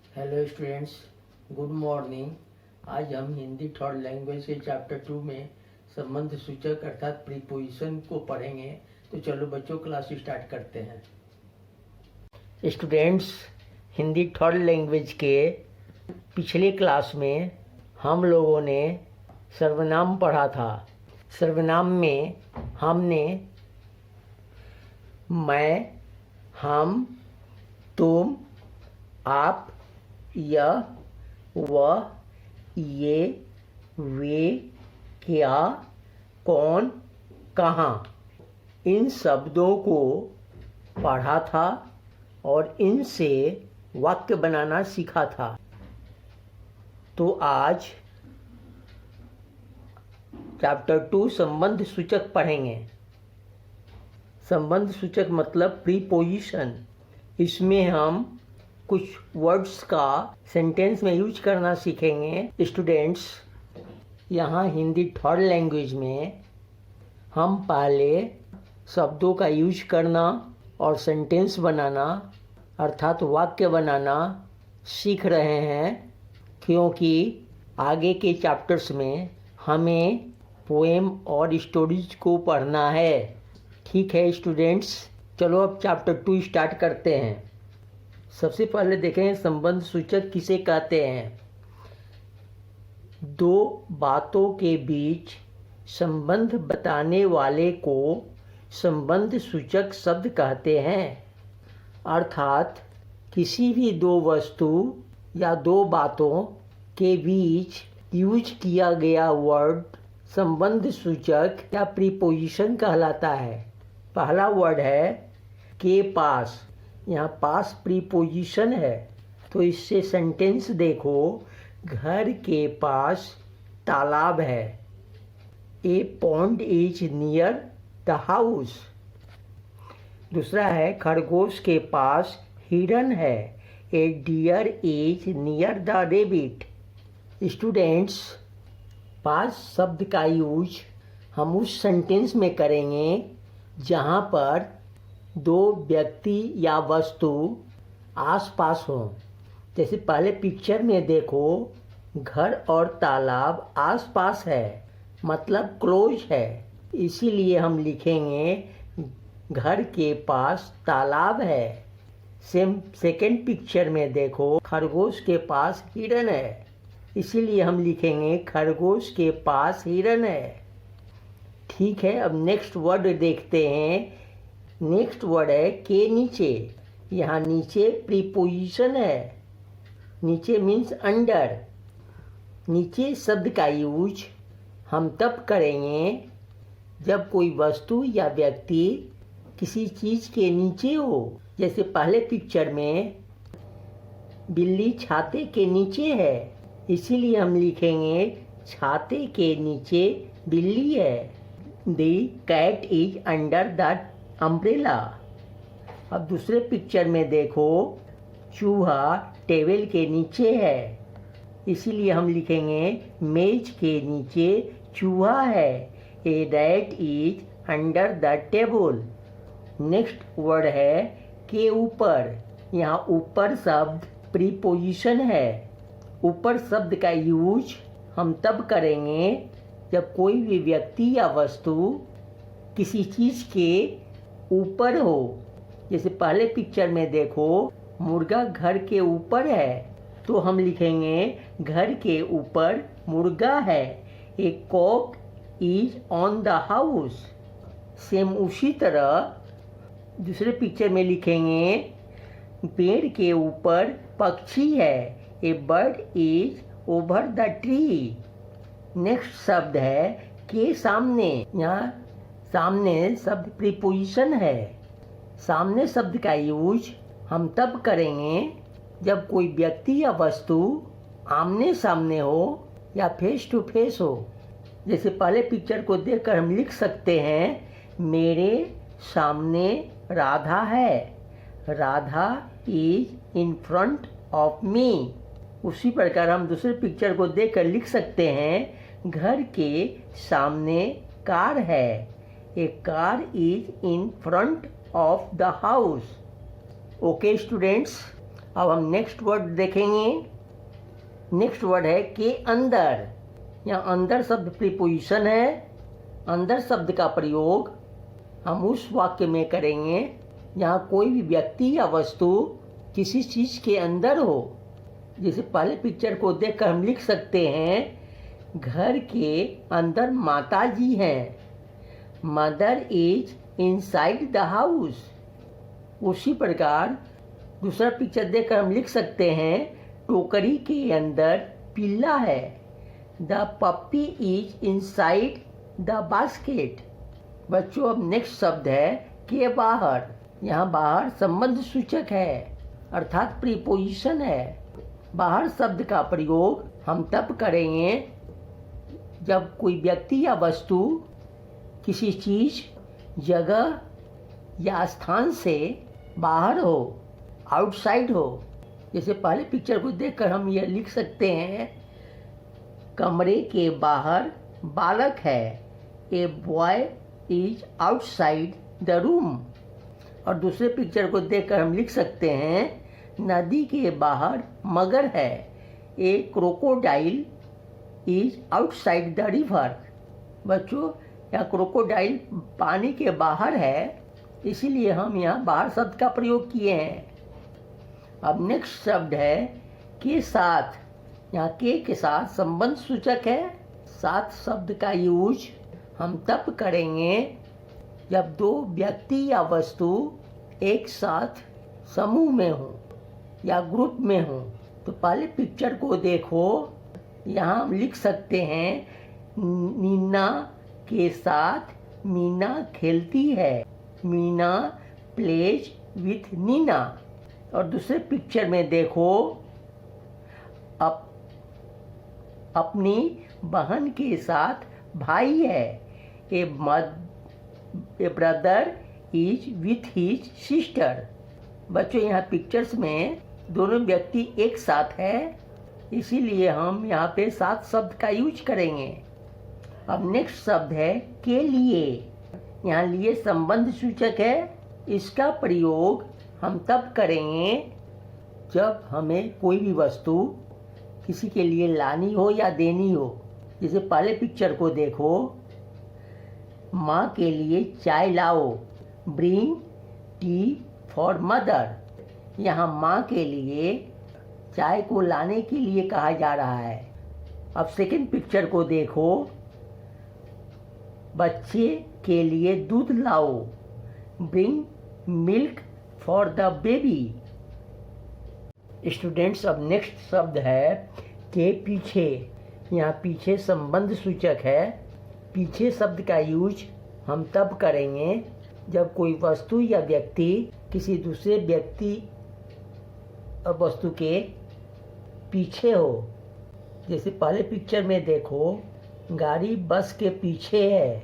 Hello students, good morning. आज हम Hindi third language के चैप्टर 2 में संबंध सूचक अर्थात प्रीपोजिशन को पढ़ेंगे। तो चलो बच्चों, क्लास स्टार्ट करते हैं। स्टूडेंट्स, हिंदी थर्ड लैंग्वेज के पिछले क्लास में हम लोगों ने सर्वनाम पढ़ा था। सर्वनाम में हमने मैं, हम, तुम, आप, यह, वह, ये, वे, क्या, कौन, कहाँ, इन शब्दों को पढ़ा था और इनसे वाक्य बनाना सीखा था। तो आज चैप्टर 2 संबंध सूचक पढ़ेंगे। संबंध सूचक मतलब प्रीपोजिशन। इसमें हम कुछ वर्ड्स का सेंटेंस में यूज करना सीखेंगे। स्टूडेंट्स, यहाँ हिंदी थर्ड लैंग्वेज में हम पहले शब्दों का यूज करना और सेंटेंस बनाना अर्थात वाक्य बनाना सीख रहे हैं, क्योंकि आगे के चैप्टर्स में हमें पोएम और स्टोरीज को पढ़ना है। ठीक है स्टूडेंट्स, चलो अब चैप्टर 2 स्टार्ट करते हैं। सबसे पहले देखें संबंध सूचक किसे कहते हैं। दो बातों के बीच संबंध बताने वाले को संबंध सूचक शब्द कहते हैं। अर्थात किसी भी दो वस्तु या दो बातों के बीच यूज किया गया वर्ड संबंध सूचक या प्रीपोजिशन कहलाता है। पहला वर्ड है के पास। यहाँ पास प्रीपोजिशन है, तो इससे सेंटेंस देखो। घर के पास तालाब है। A pond is near the house. दूसरा है खरगोश के पास हिरन है। ए डियर इज नियर द रेबिट। स्टूडेंट्स, पास शब्द का यूज हम उस सेंटेंस में करेंगे जहाँ पर दो व्यक्ति या वस्तु आसपास हो। जैसे पहले पिक्चर में देखो, घर और तालाब आसपास है, मतलब क्लोज है। इसीलिए हम लिखेंगे घर के पास तालाब है। सेकंड पिक्चर में देखो, खरगोश के पास हिरन है, इसीलिए हम लिखेंगे खरगोश के पास हिरन है। ठीक है, अब नेक्स्ट वर्ड देखते हैं। नेक्स्ट वर्ड है के नीचे। यहाँ नीचे प्रीपोजिशन है। नीचे मीन्स अंडर। नीचे शब्द का यूज हम तब करेंगे जब कोई वस्तु या व्यक्ति किसी चीज़ के नीचे हो। जैसे पहले पिक्चर में बिल्ली छाते के नीचे है, इसीलिए हम लिखेंगे छाते के नीचे बिल्ली है। The cat is under the umbrella. अब दूसरे पिक्चर में देखो, चूहा टेबल के नीचे है, इसीलिए हम लिखेंगे मेज के नीचे चूहा है। A rat is under the table. Next word है के ऊपर। यहाँ ऊपर शब्द प्रीपोजिशन है। ऊपर शब्द का यूज हम तब करेंगे जब कोई भी व्यक्ति या वस्तु किसी चीज़ के ऊपर हो। जैसे पहले पिक्चर में देखो, मुर्गा घर के ऊपर है, तो हम लिखेंगे घर के ऊपर मुर्गा है। A cock is on the house. Same उसी तरह दूसरे पिक्चर में लिखेंगे पेड़ के ऊपर पक्षी है। A bird is over the tree. Next शब्द है के सामने। यहाँ सामने शब्द प्रीपोजिशन है। सामने शब्द का यूज हम तब करेंगे जब कोई व्यक्ति या वस्तु आमने सामने हो या फेस टू फेस हो। जैसे पहले पिक्चर को देखकर हम लिख सकते हैं मेरे सामने राधा है। Radha is in front of me. उसी प्रकार हम दूसरे पिक्चर को देखकर लिख सकते हैं घर के सामने कार है। A car is in front of the house. Okay students, अब हम नेक्स्ट वर्ड देखेंगे। नेक्स्ट वर्ड है के अंदर। यहाँ अंदर शब्द प्रीपोजिशन है। अंदर शब्द का प्रयोग हम उस वाक्य में करेंगे जहाँ कोई भी व्यक्ति या वस्तु किसी चीज़ के अंदर हो। जैसे पहले पिक्चर को देखकर हम लिख सकते हैं घर के अंदर माता जी हैं। Mother is inside the house. उसी प्रकार दूसरा पिक्चर देखकर हम लिख सकते हैं टोकरी के अंदर पिल्ला है। The puppy is inside the basket. बच्चों अब नेक्स्ट शब्द है के बाहर। यहाँ बाहर संबंध सूचक है अर्थात प्रीपोजिशन है। बाहर शब्द का प्रयोग हम तब करेंगे जब कोई व्यक्ति या वस्तु किसी चीज़, जगह या स्थान से बाहर हो, आउटसाइड हो। जैसे पहले पिक्चर को देखकर हम यह लिख सकते हैं कमरे के बाहर बालक है। A boy is outside the room. और दूसरे पिक्चर को देखकर हम लिख सकते हैं नदी के बाहर मगर है। A crocodile is outside the river. बच्चों यह क्रोकोडाइल पानी के बाहर है, इसीलिए हम यहाँ बाहर शब्द का प्रयोग किए हैं। अब नेक्स्ट शब्द है के साथ। यहाँ के साथ संबंध सूचक है। साथ शब्द का यूज हम तब करेंगे जब दो व्यक्ति या वस्तु एक साथ समूह में हो या ग्रुप में हो। तो पहले पिक्चर को देखो, यहाँ हम लिख सकते हैं नीना के साथ मीना खेलती है। Meena plays with Neena. और दूसरे पिक्चर में देखो अपनी बहन के साथ भाई है। A brother is with his sister. बच्चों यहाँ पिक्चर्स में दोनों व्यक्ति एक साथ है, इसीलिए हम यहाँ पे साथ शब्द का यूज करेंगे। अब नेक्स्ट शब्द है के लिए। यहाँ लिए संबंध सूचक है। इसका प्रयोग हम तब करेंगे जब हमें कोई भी वस्तु किसी के लिए लानी हो या देनी हो। जैसे पहले पिक्चर को देखो, माँ के लिए चाय लाओ। Bring T for mother. यहाँ माँ के लिए चाय को लाने के लिए कहा जा रहा है। अब सेकंड पिक्चर को देखो, बच्चे के लिए दूध लाओ। Bring milk for the baby. Students अब नेक्स्ट शब्द है के पीछे। यहाँ पीछे संबंध सूचक है। पीछे शब्द का यूज हम तब करेंगे जब कोई वस्तु या व्यक्ति किसी दूसरे व्यक्ति और वस्तु के पीछे हो। जैसे पहले पिक्चर में देखो गाड़ी बस के पीछे है,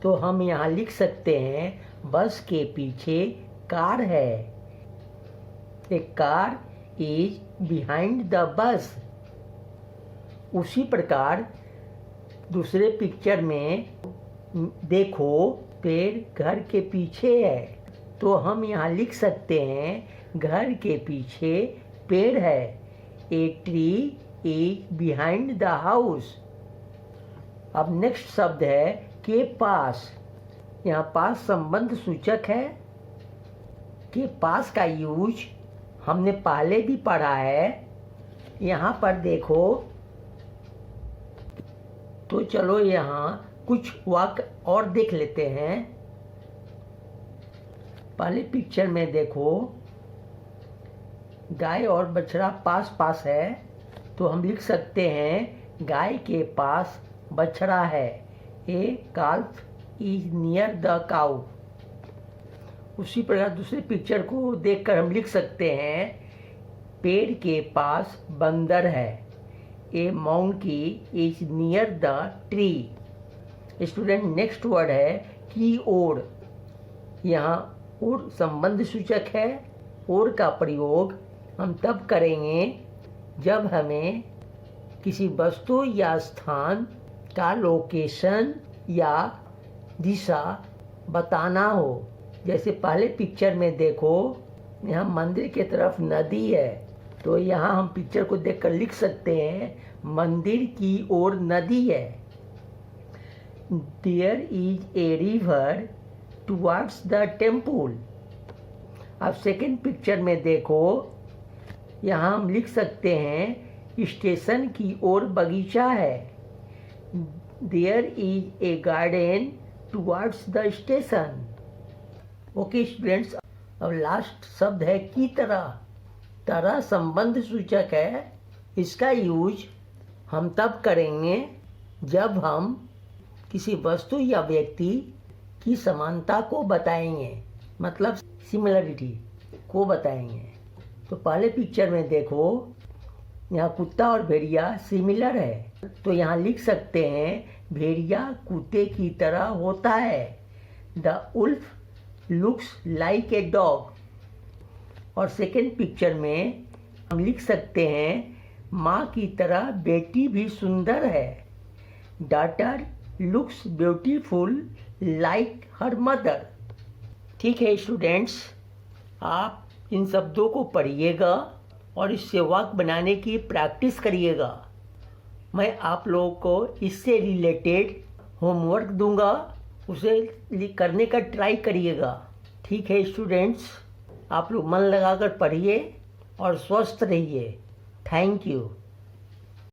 तो हम यहाँ लिख सकते हैं बस के पीछे कार है। A car is behind the bus. उसी प्रकार दूसरे पिक्चर में देखो पेड़ घर के पीछे है, तो हम यहाँ लिख सकते हैं घर के पीछे पेड़ है। A tree is behind the house. अब नेक्स्ट शब्द है के पास। यहाँ पास संबंध सूचक है। के पास का यूज हमने पहले भी पढ़ा है। यहाँ पर देखो, तो चलो यहाँ कुछ वाक्य और देख लेते हैं। पहले पिक्चर में देखो गाय और बछड़ा पास पास है, तो हम लिख सकते हैं गाय के पास बछड़ा है। A calf is near the cow. उसी प्रकार दूसरे पिक्चर को देखकर हम लिख सकते हैं पेड़ के पास बंदर है। A monkey is near the tree. Student next word है की ओर। यहाँ ओर संबंध सूचक है। ओर का प्रयोग हम तब करेंगे जब हमें किसी वस्तु या स्थान का लोकेशन या दिशा बताना हो। जैसे पहले पिक्चर में देखो यहाँ मंदिर की तरफ नदी है, तो यहाँ हम पिक्चर को देखकर लिख सकते हैं मंदिर की ओर नदी है। There is a river towards the temple. अब सेकंड पिक्चर में देखो, यहाँ हम लिख सकते हैं स्टेशन की ओर बगीचा है। There is a garden towards the station. Okay students, अब लास्ट शब्द है की तरह। तरह संबंध सूचक है। इसका यूज हम तब करेंगे जब हम किसी वस्तु या व्यक्ति की समानता को बताएंगे, मतलब सिमिलरिटी को बताएंगे। तो पहले पिक्चर में देखो, यहाँ कुत्ता और भेड़िया सिमिलर है, तो यहाँ लिख सकते हैं भेड़िया कुत्ते की तरह होता है। The wolf looks like a dog. और सेकेंड पिक्चर में हम लिख सकते हैं माँ की तरह बेटी भी सुंदर है। Daughter looks beautiful like her mother. ठीक है स्टूडेंट्स, आप इन शब्दों को पढ़िएगा और इससे वाक्य बनाने की प्रैक्टिस करिएगा। मैं आप लोगों को इससे रिलेटेड होमवर्क दूंगा, उसे करने का ट्राई करिएगा। ठीक है स्टूडेंट्स, आप लोग मन लगाकर पढ़िए और स्वस्थ रहिए। Thank you.